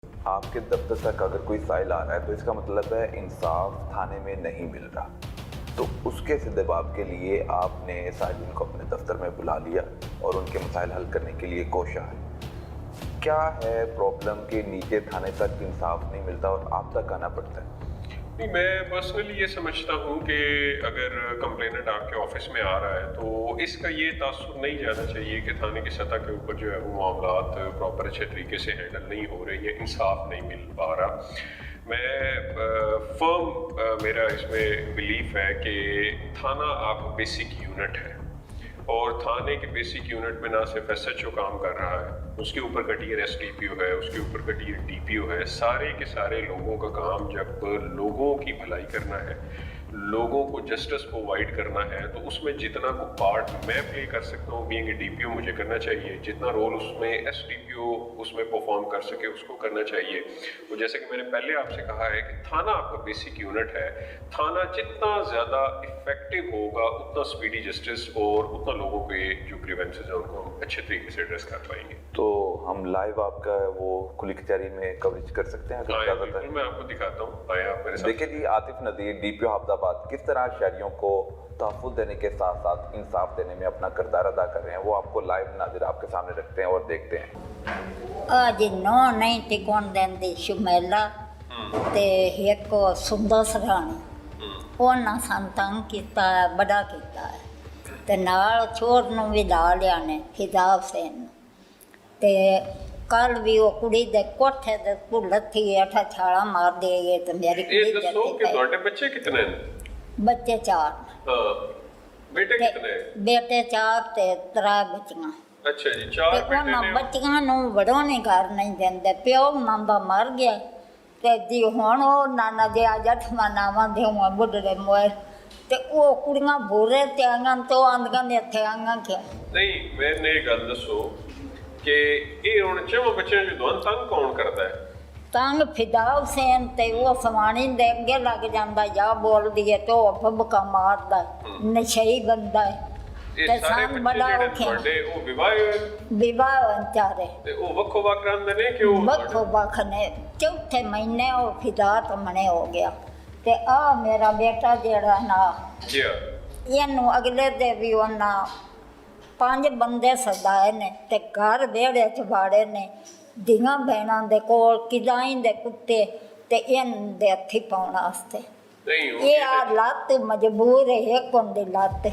आपके दफ्तर तक अगर कोई फाइल आ रहा है तो इसका मतलब है इंसाफ थाने में नहीं मिल रहा। तो उसके दबाव के लिए आपने साहिबीन को अपने दफ्तर में बुला लिया और उनके मसाइल हल करने के लिए कोशा है। क्या है प्रॉब्लम कि नीचे थाने तक इंसाफ नहीं मिलता और आप तक आना पड़ता है? नहीं, मैं पर्सनली ये समझता हूँ कि अगर कंप्लेनेंट आपके ऑफिस में आ रहा है तो इसका ये तासुर नहीं जाना चाहिए कि थाने की सतह के ऊपर जो है वो मामलात प्रॉपर अच्छे तरीके से हैंडल नहीं हो रहे, ये इंसाफ नहीं मिल पा रहा। मैं फर्म मेरा इसमें बिलीफ है कि थाना आप बेसिक यूनिट है और थाने के बेसिक यूनिट में ना सिर्फ SHO काम कर रहा है, उसके ऊपर का टीयर SDPO है, उसके ऊपर का टीयर DPO है। सारे के सारे लोगों का काम जब लोगों की भलाई करना है, लोगों को जस्टिस प्रोवाइड करना है, तो उसमें जितना को पार्ट मैं प्ले कर सकता हूँ बीइंग DPO मुझे करना चाहिए, जितना रोल उसमें SDPO उसमें परफॉर्म कर सके उसको करना चाहिए। तो जैसे कि मैंने पहले आपसे कहा है कि थाना आपका बेसिक यूनिट है, थाना जितना ज़्यादा इफेक्टिव होगा उतना स्पीडी जस्टिस और उतना लोगों के जो ग्रीवेंसेस हैं उनको हम अच्छे तरीके से एड्रेस कर पाएंगे। तो हम लाइव आपका वो खुली कचहरी में कवरेज कर सकते हैं अगर इजाजत है? मैं आपको दिखाता हूँ, आए आप मेरे साथ। देखिए जी, आतिफ नदीर DPO हैदराबाद किस तरह शहरियों को तहफ़्फ़ुज़ देने के साथ साथ इंसाफ देने में अपना किरदार अदा कर रहे हैं, वो आपको लाइव नाज़िर आपके सामने रखते हैं और देखते हैं। आज नौ नहीं टिकन देंदी शुमेला ते एक सुंदर सराणी ਉਹਨਾਂ ਸਾਨੂੰ ਤੰਗ ਕੀਤਾ ਬੜਾ ਕੀਤਾ ਤੇ ਨਾਲ ਚੋਰ ਨੂੰ ਵੀ ਲਾ ਲਿਆ ਨੇ ਹਿਦਾਬ ਸੈਨ ਤੇ ਕੱਲ ਵੀ ਉਹ ਕੁੜੀ ਦੇ ਕੋਠੇ ਦੇ ਪੁੱਲਥੀ ਅਠਾ ਛਾਲਾ ਮਾਰ ਦੇ ਗਏ ਤੇ ਮੇਰੀ ਕੁੜੀ ਇਹ ਦੱਸੋ ਕਿ ਤੁਹਾਡੇ ਬੱਚੇ ਕਿਤਨੇ ਨੇ? ਬੱਚੇ 4। ਹਾਂ, ਬੇਟੇ ਕਿਤਨੇ? ਬੇਟੇ 4 ਤੇ 3 ਬੱਚੀਆਂ। ਅੱਛਾ ਜੀ, 4 ਤੇ ਬੇਟੇ ਉਹਨਾਂ ਨੇ। ਬੱਚੀਆਂ ਨੂੰ ਵੜੋ ਨਹੀਂ ਕਰ ਨਹੀਂ ਦਿੰਦੇ, ਪਿਓ ਉਹਨਾਂ ਦਾ ਮਰ ਗਿਆ ਤੇ ਜੀ ਹੁਣ ਉਹ ਨਾਨਾ ਦੇ ਆ ਜੱਠਵਾਂ ਨਾਵਾਂ ਦੇ ਹੋਂ ਬੁੱਢੜੇ ਮੋਏ ਤੇ ਉਹ ਕੁੜੀਆਂ ਬੋਰੇ ਤੇ ਆਂਗਾਂ ਤੋਂ ਆਂਦੀਆਂ ਨੇ ਇੱਥੇ ਆਂਗਾਂ ਕਿਉਂ ਨਹੀਂ, ਮੈਨੂੰ ਇਹ ਗੱਲ ਦੱਸੋ ਕਿ ਇਹ ਹੁਣ ਚੋਂ ਬੱਚਿਆਂ ਨੂੰ ਤੁਹਾਨੂੰ ਤੰਗ ਕੌਣ ਕਰਦਾ ਹੈ? ਤੰਗ ਫਿਦਾ ਹੁਸੈਨ ਤੇ ਉਹ ਸਵਾਣੀ ਦੇ ਅੱਗੇ ਲੱਗ ਜਾਂਦਾ ਜਾਂ ਬੋਲਦੀ ਹੈ ਤੇ ਉਹ ਫਬਕਾ ਮਾਰਦਾ ਨਸ਼ਈ ਬੰਦਾ ਹੈ ਇਹ ਤੇ ਸਾਰੇ ਸਾਨ ਬੜਾ ਬੱਚੇ ਜਿਹੜੇ ਔਖੇ ਤੁਹਾਡੇ ਉਹ ਵਿਵਾਹ ਚਾਰੇ ਤੇ ਉਹ ਵੱਖੋ ਵੱਖ ਰਹਿੰਦੇ ਨੇ ਕਿ ਉਹ ਵੱਖੋ ਵੱਖ ਨੇ। ਚੌਥੇ ਮਹੀਨੇ ਉਹ ਫਿਦਾ ਤੋਂ ਮਨੇ ਹੋ ਗਿਆ ਤੇ ਆ ਮੇਰਾ ਬੇਟਾ ਜਿਹੜਾ ਨਾ ਜੀ ਇਹਨੂੰ ਅਗਲੇ ਦੇ ਵੀ ਉਹਨਾਂ 5 ਬੰਦੇ ਸਦਾਏ ਨੇ ਤੇ ਘਰ ਵਿਹੜੇ ਚ ਵਾੜੇ ਨੇ ਦੀਆਂ ਭੈਣਾਂ ਦੇ ਕੋਲ ਕਿਦਾਈ ਦੇ ਕੁੱਤੇ ਤੇ ਇਹਨਾਂ ਦੇ ਹੱਥੀ ਪਾਉਣ ਵਾਸਤੇ। ਨਹੀਂ ਇਹ ਆ ਲੱਤ ਮਜਬੂਰ ਹੈ ਇੱਕ ਹੁੰਦੀ ਲੱਤ ਤੇ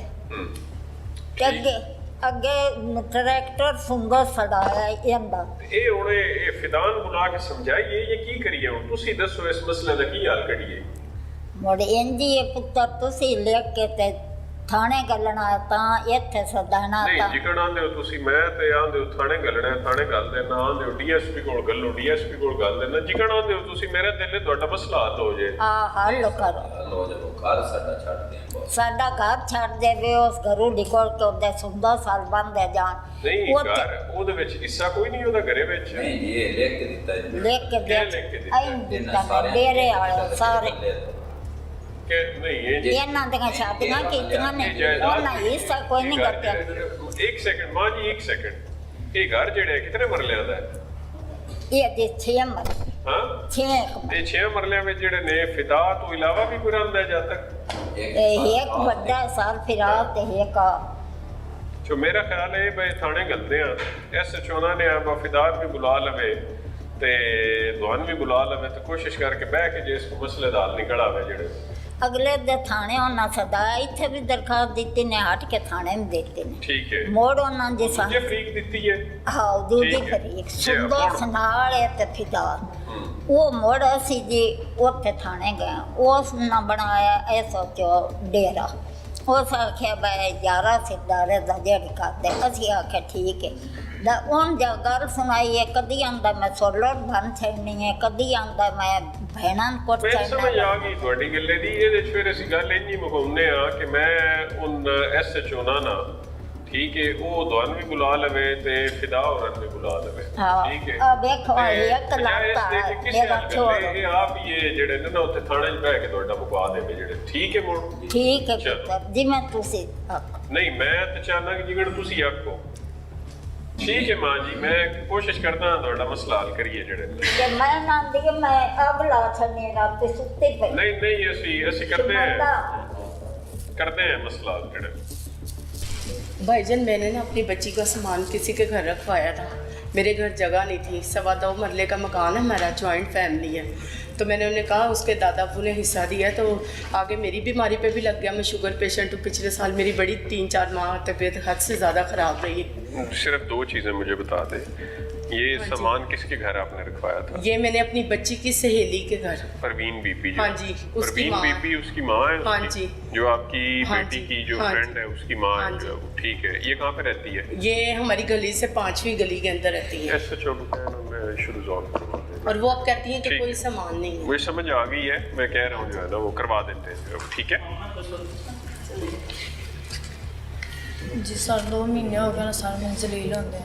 ਅੱਗੇ ਟਰੈਕਟਰ ਸੁੰਗਾ ਸੜਾਇਆ ਇਹਦਾ। ਇਹ ਹੁਣ ਇਹ ਫਿਦਾਨ ਬੁਲਾ ਕੇ ਸਮਝਾਈਏ ਇਹ ਕੀ ਕਰੀਏ? ਹੁਣ ਤੁਸੀਂ ਦੱਸੋ ਇਸ ਮਸਲੇ ਦਾ ਕੀ ਹੱਲ ਕੱਢੀਏ? ਮੁੜ ਇੰਜੀ ਇਹ ਪੁੱਤਰ ਤੁਸੀਂ ਲਿਖ ਕੇ ਤੇ ਥਾਣੇ ਗੱਲਣਾ ਤਾਂ ਇੱਥੇ ਸਦਾਣਾ ਨਹੀਂ ਤਾਂ ਜਿਕਣ ਆਂਦੇ ਹੋ ਤੁਸੀਂ, ਮੈਂ ਤੇ ਆਂਦੇ ਹੋ ਥਾਣੇ ਗੱਲਣਾ, ਥਾਣੇ ਗੱਲ ਦੇਣਾ, ਆਂਦੇ ਹੋ DSP ਕੋਲ ਗੱਲੋ, DSP ਕੋਲ ਗੱਲ ਦੇਣਾ, ਜਿਕਣ ਆਂਦੇ ਹੋ ਤੁਸੀਂ ਮੇਰੇ ਦਿਲ ਤੁਹਾਡਾ ਮਸਲਾ ਹੱਲ ਹੋ ਜੇ। ਆ ਹੱਲ ਕਰੋ, ਘਰ ਸਾਡਾ ਛੱਡ ਦੇ, ਸਾਡਾ ਘਰ ਛੱਡ ਦੇਵੇ, ਉਸ ਘਰੋਂ ਨਿਕਲ ਕੇ ਉਹਦੇ ਸੁੰਦਰ ਸਾਲ ਬੰਦੇ ਜਾਣ। ਨਹੀਂ ਘਰ ਉਹਦੇ ਵਿੱਚ ਹਿੱਸਾ ਕੋਈ ਨਹੀਂ ਉਹਦਾ ਘਰੇ ਵਿੱਚ। ਨਹੀਂ ਜੀ ਇਹ ਲਿਖ ਕੇ ਦਿੱਤਾ ਜੀ, ਲਿਖ ਕੇ ਦੇ ਆਈ ਦਿੱਤਾ ਡੇਰੇ ਵਾਲੇ ਸਾਰੇ ਕਿ ਨਹੀਂ ਇਹ ਇਹਨਾਂ ਦੀਆਂ ਸ਼ਾਦੀਆਂ ਕੀਤੀਆਂ ਨੇ, ਉਹਨਾਂ ਹਿੱਸਾ ਕੋਈ ਨਹੀਂ ਕਰਦਾ। ਇੱਕ ਸੈਕਿੰਡ ਮਾਂ ਜੀ, ਇੱਕ ਸੈਕਿੰਡ। ਇਹ ਘਰ ਜਿਹੜਾ ਕਿਤਨੇ ਮਰਲਿਆਂ ਦਾ ਹੈ? ਇਹ ਦੇ 6 ਮਰ ਹਾਂ 6 ਤੇ 6 ਮਰਲਿਆਂ ਵਿੱਚ ਜਿਹੜੇ ਨੇ ਫਿਦਾ ਤੋਂ ਇਲਾਵਾ ਵੀ ਕੋਈ ਰਹਿੰਦਾ ਹੈ ਜਦ ਤੱਕ? ਇੱਕ ਵੱਡਾ ਸਾਲ ਫਿਰਾ ਤੇ ਇੱਕ ਜੋ ਮੇਰਾ ਖਿਆਲ ਹੈ ਬਈ ਥਾਣੇ ਗਲਦੇ ਆ SHO ਨੇ ਆ ਮਫਿਦਾਰ ਵੀ ਬੁਲਾ ਲਵੇ ਤੇ ਦੁਆਨ ਵੀ ਬੁਲਾ ਲਵੇ ਤੇ ਕੋਸ਼ਿਸ਼ ਕਰਕੇ ਬਹਿ ਕੇ ਜੇ ਇਸ ਮਸਲੇ ਦਾ ਹੱਲ ਨਿਕਲ ਆਵੇ। ਜਿਹੜੇ ਅਗਲੇ ਦੇ ਥਾਣੇ ਉਹਨਾਂ ਸਦਾਇਆ, ਇੱਥੇ ਵੀ ਦਰਖਾਸਤ ਦਿੱਤੀ ਨੇ, ਹਟ ਕੇ ਥਾਣੇ में देते ने। ਠੀਕ ਹੈ, ਮੋੜ ਉਹਨਾਂ ਦੇ ਸਾਹ ਜੇ ਫਰੀਕ ਦਿੱਤੀ ਹੈ। ਹਾਂ ਦੂਜੀ ਫਰੀਕ ਸੁੰਦਰ ਸਨਾਲ ਹੈ ਤੇ ਫਿਦਾ ਉਹ ਮੋੜ ਅਸੀਂ ਜੀ ਉੱਥੇ ਥਾਣੇ ਗਏ, ਉਸ ਨੇ ਬਣਾਇਆ ਇਹ ਸੋਚੋ ਡੇਰਾ। ਉਸ ਆਖਿਆ ਬਈ 11 ਸਿੱਧਾਰੇ ਦਾ ਜਿਹੜੀ ਕਰਦੇ, ਅਸੀਂ ਆਖਿਆ ਠੀਕ ਹੈ ਦਾ ਉਹਨ ਜਾ ਗੱਲ ਸੁਣਾਈ ਹੈ। ਕਦੀ ਆਂਦਾ ਮੈਂ ਸੋਲਰ ਬਣ ਛੱਡਣੀ ਹੈ, ਕਦੀ ਆਂਦਾ ਮੈਂ ਭੈਣਾਂ ਕੋਲ ਮੈਨੂੰ ਸਮਝ ਆ ਗਈ ਤੁਹਾਡੀ ਗੱਲੇ ਦੀ। ਇਹਦੇ ਚ ਫਿਰ ਅਸੀਂ ਗੱਲ ਇੰਨੀ ਮੁਕਾਉਂਦੇ ਆ ਕਿ ਮੈਂ ਉਨ SHO ਨਾ ਠੀਕ ਹੈ ਉਹ ਦੁਆਨ ਵੀ ਬੁਲਾ ਲਵੇ ਤੇ ਫਿਦਾ ਔਰਨ ਵੀ ਬੁਲਾ ਲਵੇ। ਠੀਕ ਹੈ, ਆ ਵੇਖੋ ਇੱਕ ਲਾਤਾ ਮੇਰਾ ਛੋੜ ਇਹ ਆਪ ਹੀ ਇਹ ਜਿਹੜੇ ਨੇ ਨਾ ਉੱਥੇ ਥਾਣੇ 'ਚ ਬਹਿ ਕੇ ਤੁਹਾਡਾ ਮੁਕਾ ਦੇਵੇ ਜਿਹੜੇ। ਠੀਕ ਹੈ ਮੁੜ ਠੀਕ ਹੈ ਪੁੱਤਰ ਜਿਵੇਂ ਤੁਸੀਂ ਨਹੀਂ ਮੈਂ ਤਾਂ ਚਾਹਨਾ ਕਿ ਜਿਵੇਂ ਤੁਸੀਂ ਆਖੋ ठीक है मां जी, मैं कोशिश करता हाँ थोड़ा मसला हल करिए जेड़े। ਤੇ ਮੈਂ ਨਾਂਦੀ ਕਿ ਮੈਂ ਅੱਗ ਲਾ ਛੱਡਣੀ ਰਾਤ ਤੇ ਸੁੱਤੇ ਪਈ नहीं ऐसी करते हैं मसला हल जेड़े। भाईजान, मैंने ना अपनी बच्ची का सामान किसी के घर रखवाया था। मेरे घर जगह नहीं थी, 2.25 मरले का मकान है हमारा, जॉइंट फैमिली है। तो मैंने उन्हें कहा, उसके दादा अबू ने हिस्सा दिया, तो आगे मेरी बीमारी पे भी लग गया। मैं शुगर पेशेंट हूँ। पिछले साल मेरी बड़ी 3-4 माह तबीयत हद से ज़्यादा ख़राब रही। सिर्फ 2 चीज़ें मुझे बता दे, ये सामान किसके घर आपने रखवाया था? ये मैंने अपनी बच्ची की सहेली के घर। परवीन बीबी? हाँ जी, उसकी परवीन माँ। बीबी उसकी माँ है? हाँ उसकी? जी। जो आपकी हाँ बेटी जी। की जो हाँ फ्रेंड जी। है उसकी माँ हाँ है जी। जो, ठीक है। ये कहाँ पे रहती है? ये हमारी गली से 5वीं गली के अंदर रहती है। SHO को कहना, मैं इशू रिजॉल्व करवा देंगे। और वो अब कहती हैं कि ठीक कोई है। सामान नहीं है। मुझे समझ आ गई है, मैं कह रहा हूँ जो है ना वो करवा देते हैं, ठीक है। जी सर 2 महीने हो गए ना सर, मैं जलील होंगे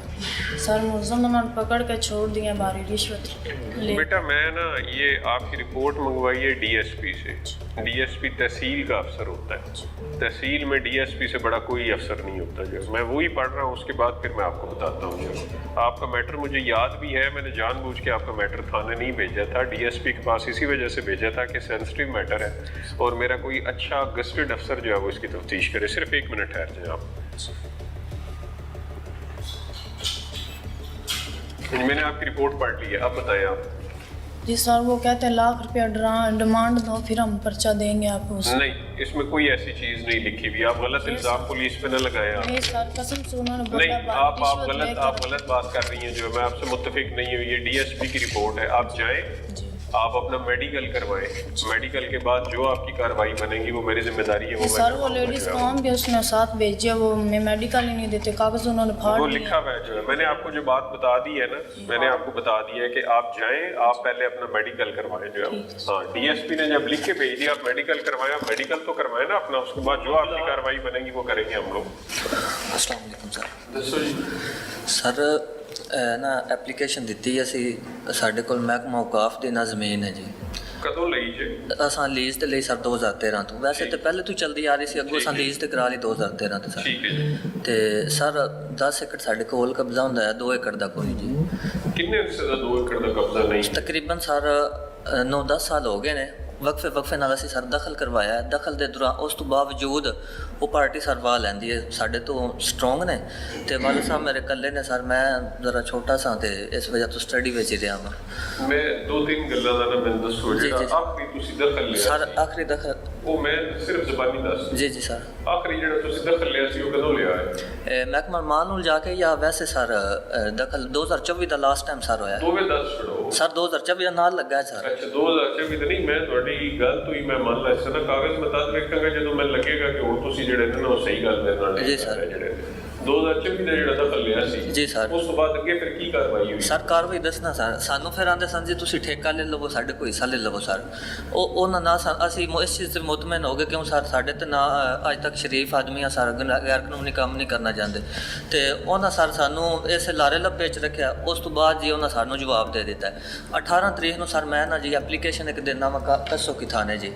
सर। मुलजम ने मैंने पकड़ के छोड़ दिया बारी रिश्वत ले। बेटा मैं ना ये आपकी रिपोर्ट मंगवाई है DSP से। DSP तहसील का अफसर होता है, तहसील में DSP से बड़ा कोई अफसर नहीं होता। जो मैं वही पढ़ रहा हूँ, उसके बाद फिर मैं आपको बताता हूँ। जो आपका मैटर मुझे याद भी है, मैंने जानबूझ के आपका मैटर थाने नहीं भेजा था, DSP के पास इसी वजह से भेजा था कि सेंसिटिव मैटर है और मेरा कोई अच्छा गस्टेड अफसर जो है वो इसकी तफ्तीश करे। सिर्फ 1 मिनट ठहर जाए आप। मैंने आपकी रिपोर्ट पढ़ ली है, अब बताएं आप। जी सर वो कहते हैं लाख रुपया डिमांड दो फिर हम पर्चा देंगे आपको। नहीं, इसमें कोई ऐसी चीज नहीं लिखी हुई। आप गलत इल्जाम पुलिस पे न लगाएं आप। नहीं सर कसम से उन्होंने नहीं, बोला आप गलत बात कर रही हैं। जो मैं आपसे मुत्तफिक नहीं हूँ। ये DSP की रिपोर्ट है, आप जाएं, आप अपना मेडिकल करवाएं। मेडिकल के बाद जो आपकी कार्रवाई बनेगी वो मेरी जिम्मेदारी है। वो मैं सर वो करवाऊंगा लेडीज जो है। कॉम भी उसने साथ भेजिया, वो मैं मेडिकल ही नहीं देते, कागज उन्होंने फाड़ वो दिए। लिखा हुआ है जो है। मैंने आपको जो बात बता दी है ना, मैंने आपको बता दिया है कि आप जाएं, आप पहले अपना मेडिकल करवाएं जो है। हाँ, DSP ने जब लिख के भेज दिया आप मेडिकल करवाएं, आप मेडिकल तो करवाएं ना अपना, उसके बाद जो आपकी कार्रवाई बनेगी वो करेंगे हम लोग। अस्सलाम वालेकुम सर। दसो जी। सर ना एप्लीकेशन ਦਿੱਤੀ ਅਸੀਂ ਸਾਡੇ ਕੋਲ ਮਹਿਕਮਾ ਔਕਾਫ ਦੇ ਨਾਲ ਜ਼ਮੀਨ ਹੈ ਜੀ। कदों ਲਈ ਜੇ? ਅਸਾਂ ਲੀਜ਼ ਤੇ ਲਈ ਸਰ 2013 ਤੋਂ। ਵੈਸੇ ਤੇ ਪਹਿਲੇ ਤੋਂ ਚੱਲਦੀ ਆ ਰਹੀ ਸੀ, ਅੱਗੋਂ ਅਸਾਂ ਲੀਜ਼ ਤੇ ਕਰਾ ਲਈ 2013 ਤੇ ਸਰ। ਠੀਕ ਹੈ ਜੀ। ਤੇ ਸਰ 10 ਏਕੜ ਸਾਡੇ ਕੋਲ ਕਬਜ਼ਾ ਹੁੰਦਾ ਹੈ, 2 ਏਕੜ ਦਾ ਕੋਈ ਜੀ। ਕਿੰਨੇ ਅਰਸੇ ਦਾ 2 ਏਕੜ ਦਾ ਕਬਜ਼ਾ ਨਹੀਂ? ਤਕਰੀਬਨ ਸਰ 9-10 ਸਾਲ ਹੋ ਗਏ ਨੇ। ਵਕਫੇ ਨਾਲ ਅਸੀਂ ਸਰ ਦਖਲ ਕਰਵਾਇਆ ਹੈ। ਦਖਲ ਦੇ ਦੌਰਾਨ ਉਸ ਤੋਂ ਬਾਵਜੂਦ ਉਹ ਪਾਰਟੀ ਸਰ ਵਾਹ ਲੈਂਦੀ ਹੈ, ਸਾਡੇ ਤੋਂ ਸਟਰੋਂਗ ਨੇ। ਤੇ ਵਾਲਦ ਸਾਹਿਬ ਮੇਰੇ ਇਕੱਲੇ ਨੇ ਸਰ, ਮੈਂ ਜ਼ਰਾ ਛੋਟਾ ਸਾਂ ਤੇ ਇਸ ਵਜ੍ਹਾ ਤੋਂ ਸਟੱਡੀ ਵਿੱਚ ਹੀ ਰਿਹਾ ਵਾਂ। ਮੈਂ 2-3 ਗੱਲਾਂ ਦਾ ਨਾ ਮੈਨੂੰ ਦੱਸੋ। ਜੀ, ਜਿਹੜਾ ਜੀ। ਆਖਰੀ ਤੁਸੀਂ ਦਖਲ ਲਿਆ ਸਰ ਸੀ, ਆਖਰੀ ਦਖਲ ਉਹ ਮੈਂ ਸਿਰਫ ਜ਼ਬਾਨੀ ਦੱਸ। ਜੀ ਸਰ। ਆਖਰੀ ਜਿਹੜਾ ਤੁਸੀਂ ਦਖਲ ਲਿਆ ਸੀ ਉਹ ਕਦੋਂ ਲਿਆ ਹੈ? ਮਹਿਕਮਾ ਮਾਲ ਨੂੰ ਜਾ ਕੇ ਜਾਂ ਵੈਸੇ ਸਰ ਦਖਲ 2024 ਦਾ ਲਾਸਟ ਟਾਈਮ ਸਰ ਹੋਇਆ ਦੋਵੇਂ ਦੱਸ ਛੜੋ। ਸਰ। 2024 ਦਾ ਨਾਲ ਲੱਗਾ ਹੈ ਸਰ। ਅੱਛਾ 2024 ਤਾਂ ਨਹੀਂ, ਮੈਂ ਤੁਹਾਡੀ ਗੱਲ ਤੋਂ ਹੀ ਮੈਂ ਮੰਨ ਲਿਆ ਸੀ ਨਾ, ਕਾਗਜ਼ ਮੈਂ ਤਦ ਵੇਖਾਂਗਾ ਜਦੋਂ ਮੈਨੂੰ ਲੱਗੇਗਾ ਕਿ ਹੁਣ ਤੁਸੀਂ ਜਿਹੜੇ ਨੇ ਨਾ ਉਹ ਸਹੀ ਗੱਲ ਮੇਰੇ ਨਾਲ ਜੀ ਸਰ। ਜਿਹੜੇ 2024 ਦਾ ਜਿਹੜਾ ਦਖਲ ਲਿਆ ਸੀ ਜੀ ਸਰ। ਉਸ ਤੋਂ ਬਾਅਦ ਅੱਗੇ ਫਿਰ ਕੀ ਕਾਰਵਾਈ ਹੋਈ? ਸਰ ਕਾਰਵਾਈ ਦੱਸਣਾ ਸਰ, ਸਾਨੂੰ ਫਿਰ ਆਂਦੇ ਸਨ ਜੀ ਤੁਸੀਂ ਠੇਕਾ ਲੈ ਲਵੋ, ਸਾਡੇ ਕੋਈ ਹਿੱਸਾ ਲੈ ਲਵੋ ਸਰ। ਉਹਨਾਂ ਨਾਲ ਅਸੀਂ ਇਸ ਚੀਜ਼ ਤੇ ਮੁਤਮਿਨ ਹੋ ਗਏ ਕਿਉਂ ਸਰ ਸਾਡੇ ਤੇ ਨਾ ਅੱਜ ਤੱਕ ਸ਼ਰੀਫ ਆਦਮੀ ਆ ਸਰ, ਗੈਰ ਕਾਨੂੰਨੀ ਕੰਮ ਨਹੀਂ ਕਰਨਾ ਚਾਹੁੰਦੇ। ਤੇ ਉਹਨਾਂ ਸਰ ਸਾਨੂੰ ਇਸ ਲਾਰੇ ਲੱਪੇ 'ਚ ਰੱਖਿਆ। ਉਸ ਤੋਂ ਬਾਅਦ ਜੀ ਉਹਨਾਂ ਸਾਨੂੰ ਜਵਾਬ ਦੇ ਦਿੱਤਾ। 18 ਤਰੀਕ ਨੂੰ ਸਰ ਮੈਂ ਨਾ ਜੀ ਐਪਲੀਕੇਸ਼ਨ ਇੱਕ ਦੇਣਾ ਵਾ ਕਸੋ ਕੀ ਥਾਣੇ ਜੀ।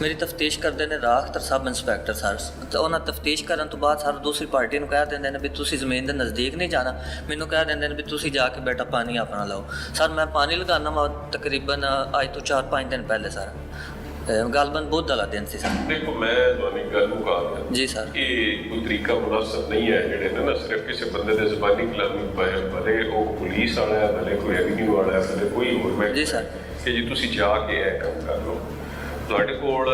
ਮੇਰੀ ਤਫਤੀਸ਼ ਕਰਦੇ ਨੇ ਰਾਖਤਰ ਸਬ ਇੰਸਪੈਕਟਰ ਸਰ। ਤੇ ਉਹਨਾਂ ਤਫਤੀਸ਼ ਕਰਨ ਤੋਂ ਬਾਅਦ ਸਰ ਦੂਸਰੀ ਪਾਰਟੀ ਨੂੰ ਕਹਿ ਦਿੰਦੇ ਨੇ ਵੀ ਤੁਸੀਂ ਜ਼ਮੀਨ ਦੇ ਨਜ਼ਦੀਕ ਨਹੀਂ ਜਾਣਾ। ਮੈਨੂੰ ਕਹਿ ਦਿੰਦੇ ਨੇ ਵੀ ਤੁਸੀਂ ਜਾ ਕੇ ਬੇਟਾ ਪਾਣੀ ਆਪਣਾ ਲਾਓ। ਸਰ ਮੈਂ ਪਾਣੀ ਲਗਾਉਣਾ ਵਾ ਤਕਰੀਬਨ ਅੱਜ ਤੋਂ 4-5 ਦਿਨ ਪਹਿਲੇ ਸਰ। ਗਲਬਨ ਬੁੱਧ ਵਾਲਾ ਦਿਨ ਸੀ ਸਰ। ਦੇਖੋ ਮੈਂ ਤੁਹਾਨੂੰ ਇੱਕ ਗੱਲ ਨੂੰ ਕਹਾਂ ਜੀ ਸਰ। ਇਹ ਕੋਈ ਤਰੀਕਾ ਮੁਨਾਸਬ ਨਹੀਂ ਹੈ ਜਿਹੜੇ ਨੇ ਨਾ ਸਿਰਫ ਕਿਸੇ ਬੰਦੇ ਦੇ ਜ਼ਬਾਨੀ ਕਲਾਮੀ ਪਾਏ, ਭਲੇ ਉਹ ਪੁਲਿਸ ਵਾਲਾ ਹੈ, ਭਲੇ ਕੋਈ ਐਵਨਿਊ ਵਾਲਾ ਹੈ, ਭਲੇ ਕੋਈ ਹੋਰ ਮੈਂ ਜੀ ਸਰ। ਕਿ ਜੀ ਤੁਸੀਂ ਜਾ ਕੇ ਇਹ ਕੰਮ ਕਰ ਲਓ। ਤੁਹਾਡੇ ਕੋਲ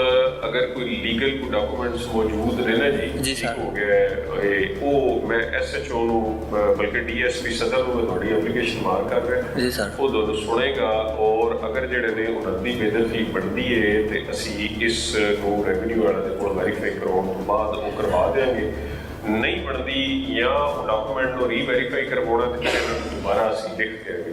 ਅਗਰ ਕੋਈ ਲੀਗਲ ਕੋਈ ਡਾਕੂਮੈਂਟਸ ਮੌਜੂਦ ਨੇ ਨਾ ਜੀ ਸਰ। ਹੋ ਗਿਆ ਇਹ ਉਹ ਮੈਂ SHO ਨੂੰ ਬਲਕਿ DSP ਸਦਰ ਨੂੰ ਤੁਹਾਡੀ ਐਪਲੀਕੇਸ਼ਨ ਮਾਰ ਕਰ ਰਿਹਾ ਜੀ ਸਰ। ਉਹ ਦੋਨੋਂ ਸੁਣੇਗਾ ਔਰ ਅਗਰ ਜਿਹੜੇ ਨੇ ਉਹਨਾਂ ਦੀ ਬੇਦਖਲੀ ਬਣਦੀ ਹੈ ਤੇ ਅਸੀਂ ਇਸ ਨੂੰ ਰੈਵਨਿਊ ਵਾਲਾ ਦੇ ਕੋਲ ਵੈਰੀਫਾਈ ਕਰਵਾਉਣ ਤੋਂ ਬਾਅਦ ਉਹ ਕਰਵਾ ਦੇਵਾਂਗੇ। ਨਹੀਂ ਬਣਦੀ ਜਾਂ ਡਾਕੂਮੈਂਟ ਨੂੰ ਰੀਵੈਰੀਫਾਈ ਕਰਵਾਉਣਾ ਤੇ ਫਿਰ ਇਹਨਾਂ ਨੂੰ ਦੁਬਾਰਾ ਅਸੀਂ ਲਿਖ ਕੇ